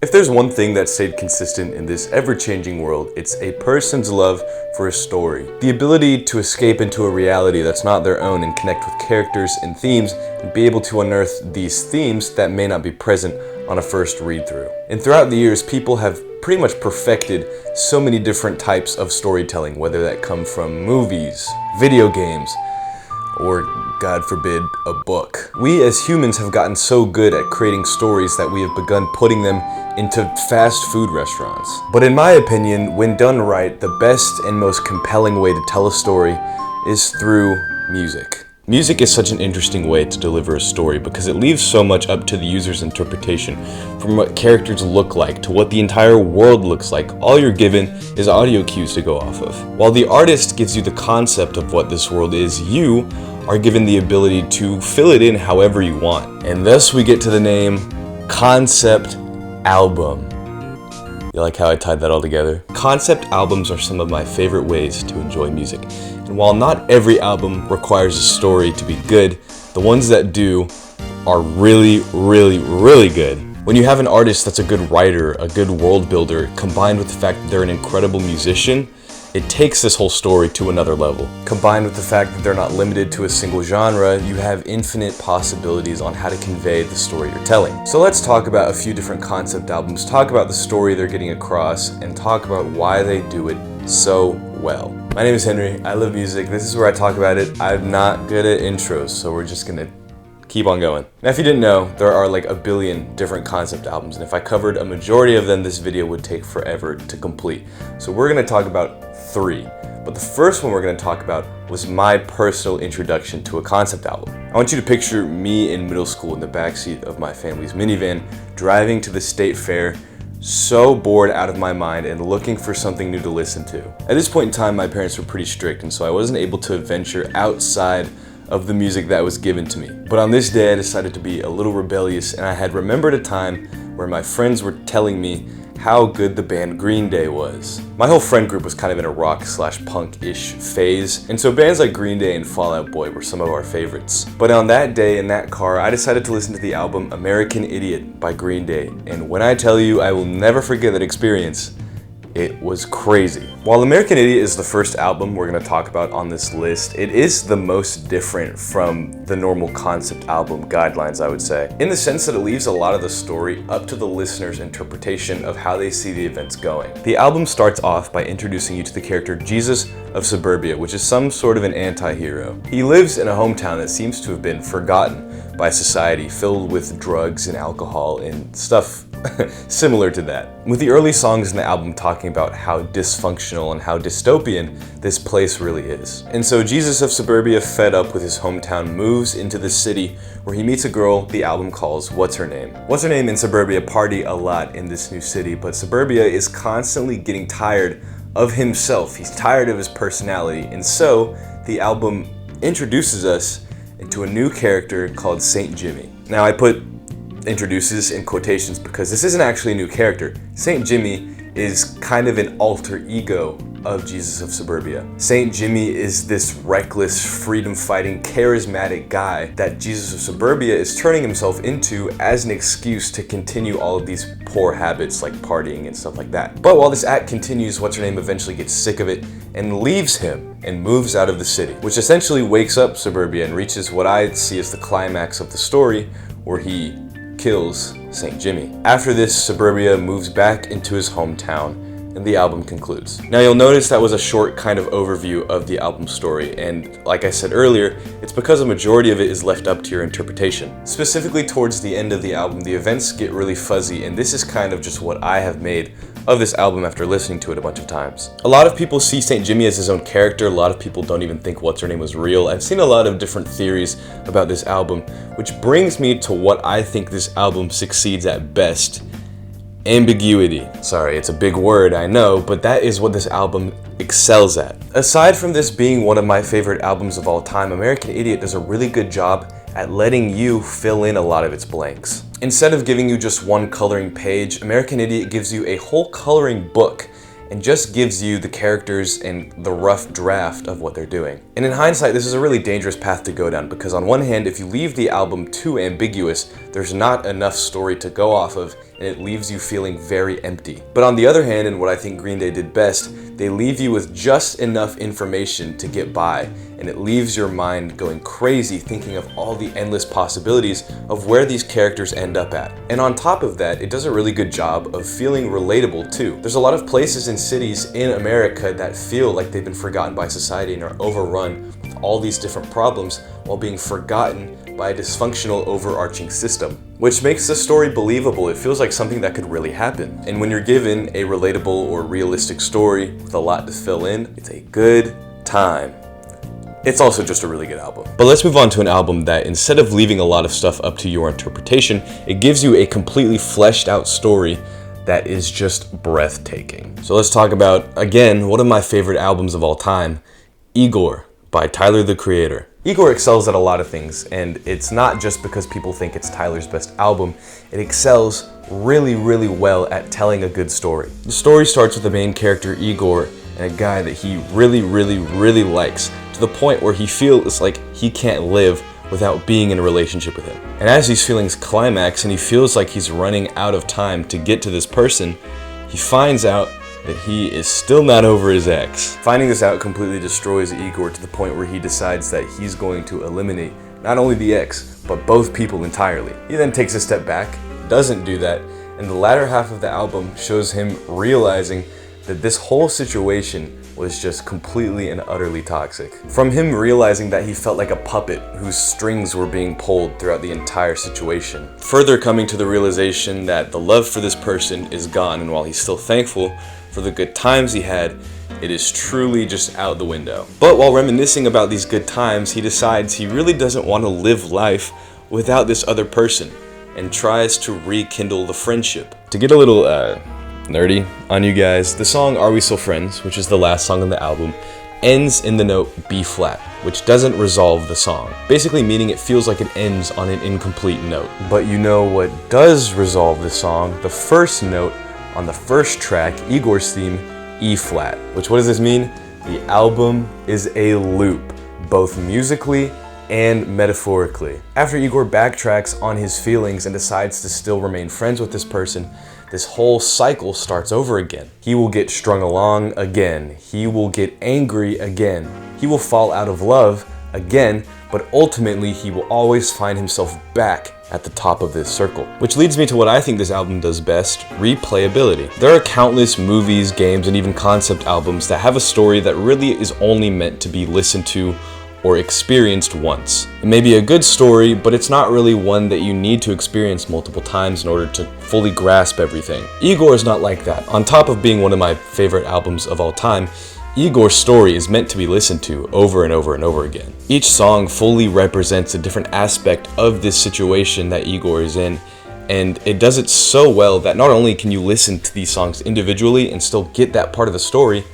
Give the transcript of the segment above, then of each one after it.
If there's one thing that stayed consistent in this ever-changing world, it's a person's love for a story. The ability to escape into a reality that's not their own and connect with characters and themes and be able to unearth these themes that may not be present on a first read-through. And throughout the years, people have pretty much perfected so many different types of storytelling, whether that come from movies, video games, or God forbid, a book. We as humans have gotten so good at creating stories that we have begun putting them into fast food restaurants. But in my opinion, when done right, the best and most compelling way to tell a story is through music. Music is such an interesting way to deliver a story because it leaves so much up to the user's interpretation. From what characters look like to what the entire world looks like, all you're given is audio cues to go off of. While the artist gives you the concept of what this world is, you are given the ability to fill it in however you want. And thus we get to the name concept album. You like how I tied that all together? Concept albums are some of my favorite ways to enjoy music. And while not every album requires a story to be good, the ones that do are really, really, really good. When you have an artist that's a good writer, a good world builder, combined with the fact that they're an incredible musician, it takes this whole story to another level. Combined with the fact that they're not limited to a single genre, you have infinite possibilities on how to convey the story you're telling. So let's talk about a few different concept albums, talk about the story they're getting across, and talk about why they do it so well. My name is Henry, I love music, this is where I talk about it. I'm not good at intros, so we're just gonna keep on going. Now if you didn't know, there are like a billion different concept albums, and if I covered a majority of them, this video would take forever to complete. So we're gonna talk about 3. But the first one we're gonna talk about was my personal introduction to a concept album. I want you to picture me in middle school in the backseat of my family's minivan, driving to the state fair, so bored out of my mind and looking for something new to listen to. At this point in time, my parents were pretty strict, and so I wasn't able to venture outside of the music that was given to me. But on this day, I decided to be a little rebellious, and I had remembered a time where my friends were telling me how good the band Green Day was. My whole friend group was kind of in a rock/punk-ish phase, and so bands like Green Day and Fall Out Boy were some of our favorites. But on that day in that car, I decided to listen to the album American Idiot by Green Day, and when I tell you I will never forget that experience, it was crazy. While American Idiot is the first album we're going to talk about on this list, it is the most different from the normal concept album guidelines, I would say, in the sense that it leaves a lot of the story up to the listener's interpretation of how they see the events going. The album starts off by introducing you to the character Jesus of Suburbia, which is some sort of an anti-hero. He lives in a hometown that seems to have been forgotten by society, filled with drugs and alcohol and stuff similar to that. With the early songs in the album talking about how dysfunctional and how dystopian this place really is. And so Jesus of Suburbia, fed up with his hometown, moves into the city where he meets a girl the album calls What's Her Name. What's Her Name and Suburbia party a lot in this new city, but Suburbia is constantly getting tired of himself. He's tired of his personality, and so the album introduces us into a new character called Saint Jimmy. Now I put introduces in quotations because this isn't actually a new character. Saint Jimmy is kind of an alter ego of Jesus of Suburbia. Saint Jimmy is this reckless, freedom-fighting, charismatic guy that Jesus of Suburbia is turning himself into as an excuse to continue all of these poor habits like partying and stuff like that. But while this act continues, What's Her Name eventually gets sick of it and leaves him and moves out of the city, which essentially wakes up Suburbia and reaches what I see as the climax of the story, where he kills Saint Jimmy. After this, Suburbia moves back into his hometown, and the album concludes. Now you'll notice that was a short kind of overview of the album story, and like I said earlier, it's because a majority of it is left up to your interpretation. Specifically towards the end of the album, the events get really fuzzy, and this is kind of just what I have made of this album after listening to it a bunch of times. A lot of people see Saint Jimmy as his own character. A lot of people don't even think What's Her Name was real. I've seen a lot of different theories about this album, which brings me to what I think this album succeeds at best: ambiguity. Sorry, it's a big word, I know, but that is what this album excels at. Aside from this being one of my favorite albums of all time, American Idiot does a really good job at letting you fill in a lot of its blanks. Instead of giving you just one coloring page, American Idiot gives you a whole coloring book and just gives you the characters and the rough draft of what they're doing. And in hindsight, this is a really dangerous path to go down, because on one hand, if you leave the album too ambiguous, there's not enough story to go off of and it leaves you feeling very empty. But on the other hand, and what I think Green Day did best, they leave you with just enough information to get by, and it leaves your mind going crazy thinking of all the endless possibilities of where these characters end up at. And on top of that, it does a really good job of feeling relatable too. There's a lot of places and cities in America that feel like they've been forgotten by society and are overrun with all these different problems while being forgotten by a dysfunctional overarching system, which makes the story believable. It feels like something that could really happen. And when you're given a relatable or realistic story with a lot to fill in, it's a good time. It's also just a really good album. But let's move on to an album that, instead of leaving a lot of stuff up to your interpretation, it gives you a completely fleshed out story that is just breathtaking. So let's talk about, again, one of my favorite albums of all time, Igor by Tyler, the Creator. Igor excels at a lot of things, and it's not just because people think it's Tyler's best album. It excels really, really well at telling a good story. The story starts with the main character, Igor, and a guy that he really, really, really likes, to the point where he feels like he can't live without being in a relationship with him. And as these feelings climax and he feels like he's running out of time to get to this person, he finds out that he is still not over his ex. Finding this out completely destroys Igor to the point where he decides that he's going to eliminate not only the ex, but both people entirely. He then takes a step back, doesn't do that, and the latter half of the album shows him realizing that this whole situation was just completely and utterly toxic. From him realizing that he felt like a puppet whose strings were being pulled throughout the entire situation. Further coming to the realization that the love for this person is gone, and while he's still thankful for the good times he had, it is truly just out the window. But while reminiscing about these good times, he decides he really doesn't want to live life without this other person, and tries to rekindle the friendship. To get a little nerdy on you guys, the song Are We Still Friends, which is the last song on the album, ends in the note B flat, which doesn't resolve the song, basically meaning it feels like it ends on an incomplete note. But you know what does resolve the song? The first note on the first track, Igor's theme, E flat. Which, what does this mean? The album is a loop, both musically and metaphorically. After Igor backtracks on his feelings and decides to still remain friends with this person, this whole cycle starts over again. He will get strung along again. He will get angry again. He will fall out of love again, but ultimately he will always find himself back at the top of this circle. Which leads me to what I think this album does best, replayability. There are countless movies, games, and even concept albums that have a story that really is only meant to be listened to or experienced once. It may be a good story, but it's not really one that you need to experience multiple times in order to fully grasp everything. Igor is not like that. On top of being one of my favorite albums of all time, Igor's story is meant to be listened to over and over and over again. Each song fully represents a different aspect of this situation that Igor is in, and it does it so well that not only can you listen to these songs individually and still get that part of the story,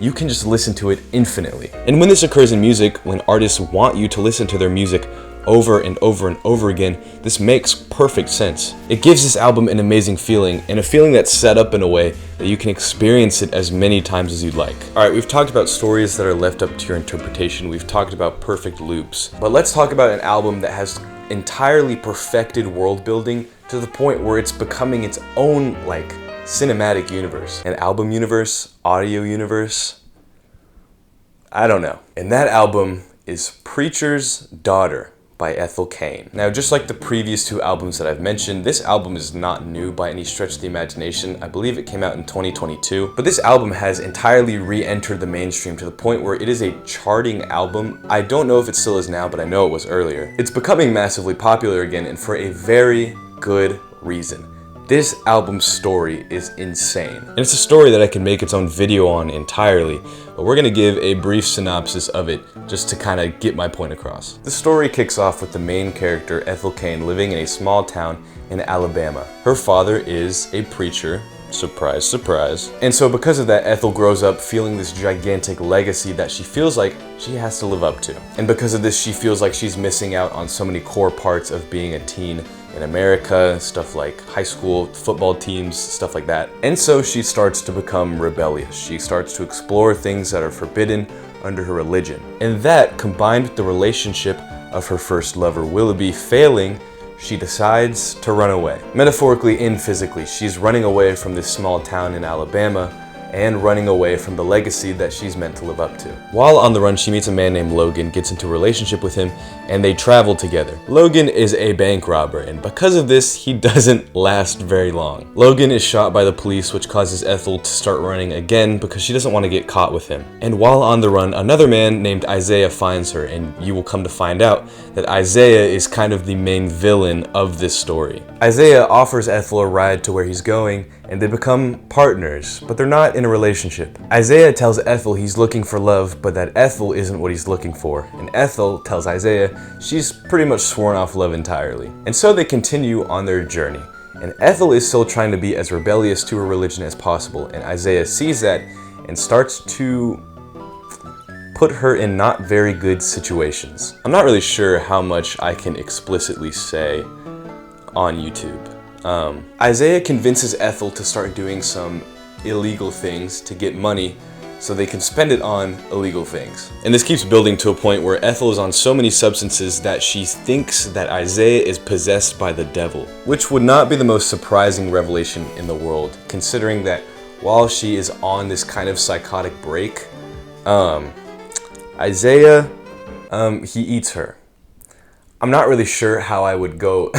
you can just listen to it infinitely. And when this occurs in music, when artists want you to listen to their music over and over and over again, this makes perfect sense. It gives this album an amazing feeling, and a feeling that's set up in a way that you can experience it as many times as you'd like. Alright, we've talked about stories that are left up to your interpretation, we've talked about perfect loops, but let's talk about an album that has entirely perfected world building to the point where it's becoming its own, like, cinematic universe. An album universe, audio universe, I don't know. And that album is Preacher's Daughter by Ethel Cain. Now, just like the previous two albums that I've mentioned, this album is not new by any stretch of the imagination. I believe it came out in 2022, but this album has entirely re-entered the mainstream to the point where it is a charting album. I don't know if it still is now, but I know it was earlier. It's becoming massively popular again, and for a very good reason. This album's story is insane. And it's a story that I can make its own video on entirely, but we're gonna give a brief synopsis of it just to kind of get my point across. The story kicks off with the main character, Ethel Cain, living in a small town in Alabama. Her father is a preacher, surprise, surprise. And so because of that, Ethel grows up feeling this gigantic legacy that she feels like she has to live up to. And because of this, she feels like she's missing out on so many core parts of being a teen in America, stuff like high school football teams, stuff like that. And so she starts to become rebellious. She starts to explore things that are forbidden under her religion. And that, combined with the relationship of her first lover, Willoughby, failing, she decides to run away. Metaphorically and physically, she's running away from this small town in Alabama and running away from the legacy that she's meant to live up to. While on the run, she meets a man named Logan, gets into a relationship with him, and they travel together. Logan is a bank robber, and because of this, he doesn't last very long. Logan is shot by the police, which causes Ethel to start running again because she doesn't want to get caught with him. And while on the run, another man named Isaiah finds her, and you will come to find out that Isaiah is kind of the main villain of this story. Isaiah offers Ethel a ride to where he's going, and they become partners, but they're not in a relationship. Isaiah tells Ethel he's looking for love, but that Ethel isn't what he's looking for. And Ethel tells Isaiah she's pretty much sworn off love entirely. And so they continue on their journey. And Ethel is still trying to be as rebellious to her religion as possible, and Isaiah sees that and starts to put her in not very good situations. I'm not really sure how much I can explicitly say on YouTube. Isaiah convinces Ethel to start doing some illegal things to get money so they can spend it on illegal things. And this keeps building to a point where Ethel is on so many substances that she thinks that Isaiah is possessed by the devil, which would not be the most surprising revelation in the world, considering that while she is on this kind of psychotic break, Isaiah, he eats her. I'm not really sure how I would go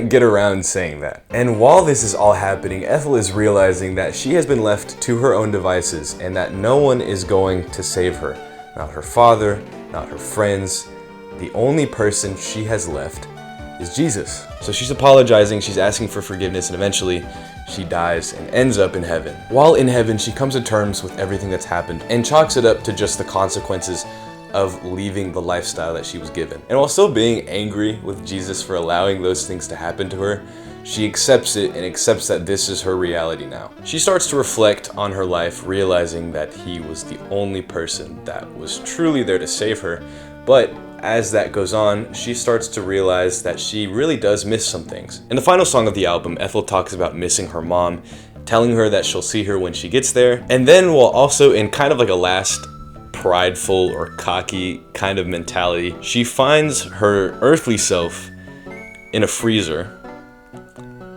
get around saying that. And while this is all happening, Ethel is realizing that she has been left to her own devices and that no one is going to save her. Not her father, not her friends. The only person she has left is Jesus. So she's apologizing, she's asking for forgiveness, and eventually she dies and ends up in heaven. While in heaven, she comes to terms with everything that's happened and chalks it up to just the consequences of leaving the lifestyle that she was given. And while still being angry with Jesus for allowing those things to happen to her, she accepts it and accepts that this is her reality now. She starts to reflect on her life, realizing that he was the only person that was truly there to save her. But as that goes on, she starts to realize that she really does miss some things. In the final song of the album, Ethel talks about missing her mom, telling her that she'll see her when she gets there. And then, while also in kind of like a last prideful or cocky kind of mentality, she finds her earthly self in a freezer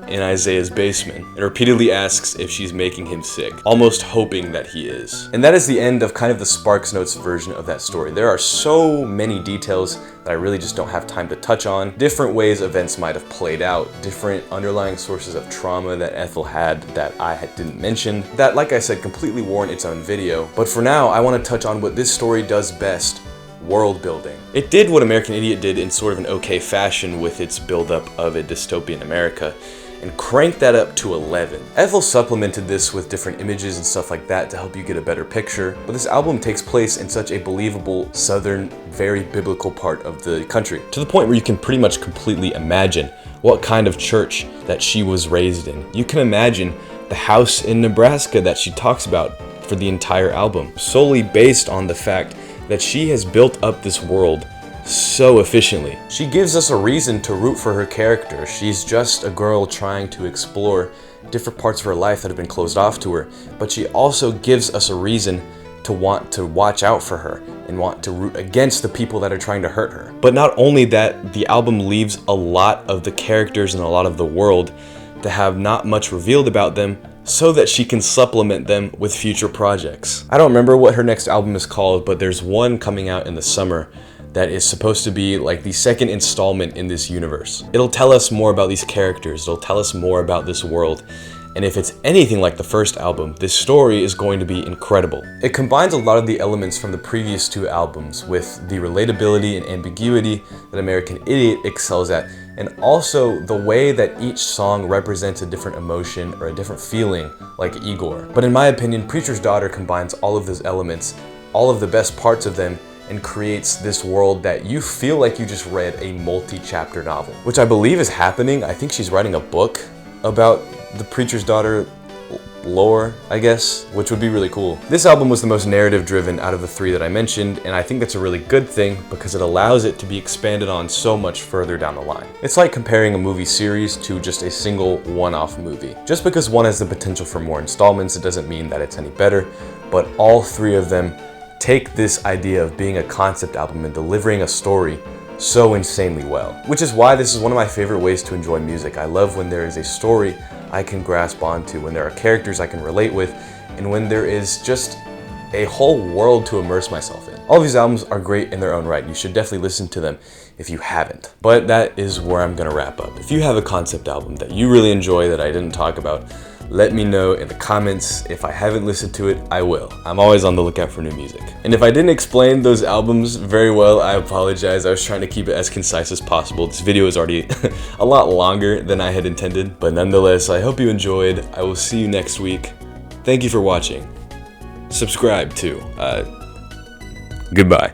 in Isaiah's basement and repeatedly asks if she's making him sick, almost hoping that he is. And that is the end of kind of the Sparks Notes version of that story. There are so many details that I really just don't have time to touch on. Different ways events might have played out, different underlying sources of trauma that Ethel had that I didn't mention, that, like I said, completely warrant its own video. But for now, I want to touch on what this story does best: world building. It did what American Idiot did in sort of an okay fashion with its buildup of a dystopian America, and cranked that up to 11. Ethel supplemented this with different images and stuff like that to help you get a better picture, but this album takes place in such a believable, southern, very biblical part of the country, to the point where you can pretty much completely imagine what kind of church that she was raised in. You can imagine the house in Nebraska that she talks about for the entire album, solely based on the fact that she has built up this world so efficiently. She gives us a reason to root for her character. She's just a girl trying to explore different parts of her life that have been closed off to her, but she also gives us a reason to want to watch out for her and want to root against the people that are trying to hurt her. But not only that, the album leaves a lot of the characters and a lot of the world to have not much revealed about them, so that she can supplement them with future projects. I don't remember what her next album is called, but there's one coming out in the summer that is supposed to be like the second installment in this universe. It'll tell us more about these characters, it'll tell us more about this world, and if it's anything like the first album, this story is going to be incredible. It combines a lot of the elements from the previous two albums with the relatability and ambiguity that American Idiot excels at, and also the way that each song represents a different emotion or a different feeling, like Igor. But in my opinion, Preacher's Daughter combines all of those elements, all of the best parts of them, and creates this world that you feel like you just read a multi-chapter novel, which I believe is happening. I think she's writing a book about the Preacher's Daughter lore, I guess, which would be really cool. This album was the most narrative driven out of the three that I mentioned, and I think that's a really good thing because it allows it to be expanded on so much further down the line. It's like comparing a movie series to just a single one-off movie. Just because one has the potential for more installments, it doesn't mean that it's any better, but all three of them take this idea of being a concept album and delivering a story so insanely well. Which is why this is one of my favorite ways to enjoy music. I love when there is a story I can grasp onto, when there are characters I can relate with, and when there is just a whole world to immerse myself in. All of these albums are great in their own right. You should definitely listen to them if you haven't. But that is where I'm gonna wrap up. If you have a concept album that you really enjoy that I didn't talk about, let me know in the comments. If I haven't listened to it, I will. I'm always on the lookout for new music. And if I didn't explain those albums very well, I apologize. I was trying to keep it as concise as possible. This video is already a lot longer than I had intended, but nonetheless, I hope you enjoyed. I will see you next week. Thank you for watching. Subscribe too. Goodbye.